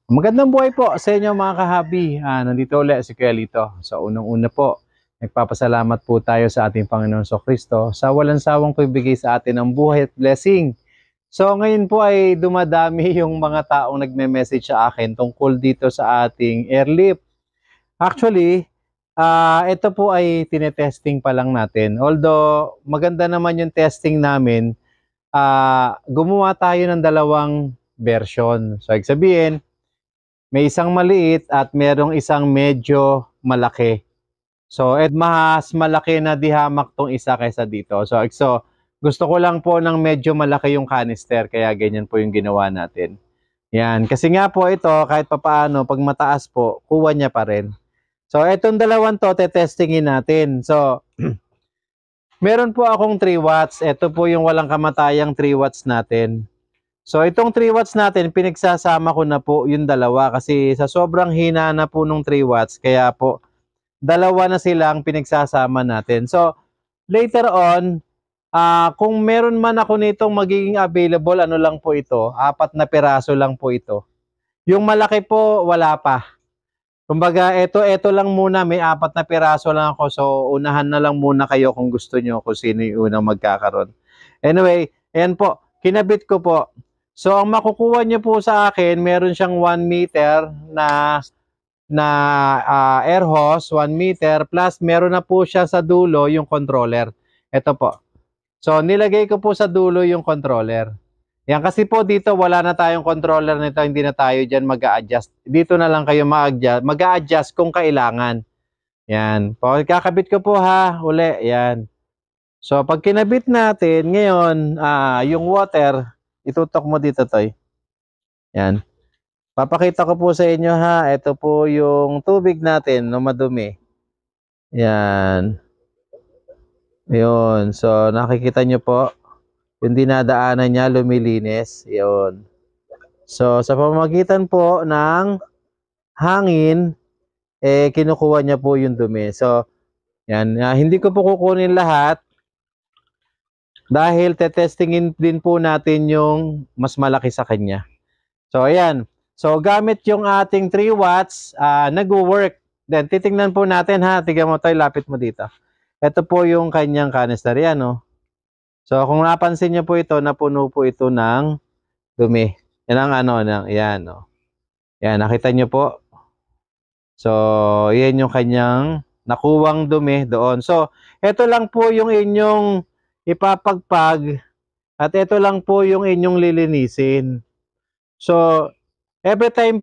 Magandang buhay po sa inyo mga kahabi. Nandito ulit si Kuya Lito. So unang-una po, nagpapasalamat po tayo sa ating Panginoon Kristo sa walang sawang pagbigay sa atin ng buhay at blessing. So ngayon po ay dumadami yung mga taong nagme-message sa akin tungkol dito sa ating airlift. Actually, ito po ay tinetesting pa lang natin. Although maganda naman yung testing namin, gumawa tayo ng dalawang version. So ibig sabihin, may isang maliit at merong isang medyo malaki. So, mas malaki na dihamak tong isa kaysa dito. So, gusto ko lang po ng medyo malaki yung canister, kaya ganyan po yung ginawa natin. Yan. Kasi nga po ito, kahit papaano, pag mataas po, kuha niya pa rin. So, itong dalawang to, tetestingin natin. So, meron po akong 3 watts. Ito po yung walang kamatayang 3 watts natin. So itong 3 watts natin, pinagsasama ko na po yung dalawa kasi sa sobrang hina na po nung 3 watts, kaya po dalawa na silang pinagsasama natin. So later on, kung meron man ako nitong magiging available, ano lang po ito, 4 na piraso lang po ito. Yung malaki po, wala pa. Kumbaga, ito lang muna, may 4 na piraso lang ako. So unahan na lang muna kayo kung gusto nyo, kung sino yung unang magkakaroon. Anyway, ayan po, kinabit ko po. So, ang makukuha niyo po sa akin, meron siyang 1 meter na air hose, 1 meter, plus meron na po siya sa dulo yung controller. Ito po. So, nilagay ko po sa dulo yung controller. Yan, kasi po dito wala na tayong controller nito, hindi na tayo dyan mag-a-adjust. Dito na lang kayo mag-a-adjust kung kailangan. Yan. Kakabit ko po ha, uli. Yan. So, pag kinabit natin, ngayon, yung water, itutok mo dito, Toy. Yan. Papakita ko po sa inyo ha. Ito po yung tubig natin na madumi. Yan. Yun. So, nakikita nyo po. Yung dinadaanan niya, lumilinis. Yun. So, sa pamamagitan po ng hangin, kinukuha niya po yung dumi. So, yan. Hindi ko po kukunin lahat. Dahil tetestingin din po natin yung mas malaki sa kanya. So, ayan. So, gamit yung ating 3 watts, nag-work. Then, titingnan po natin ha. Tignan mo tayo, lapit mo dito. Ito po yung kanyang canister. Yan, no? So, kung napansin nyo po ito, napuno po ito ng dumi. Yan ang yan, no? Yan, nakita nyo po. So, yan yung kanyang nakuwang dumi doon. So, ito lang po yung inyong ipapagpag at ito lang po yung inyong lilinisin. So, every time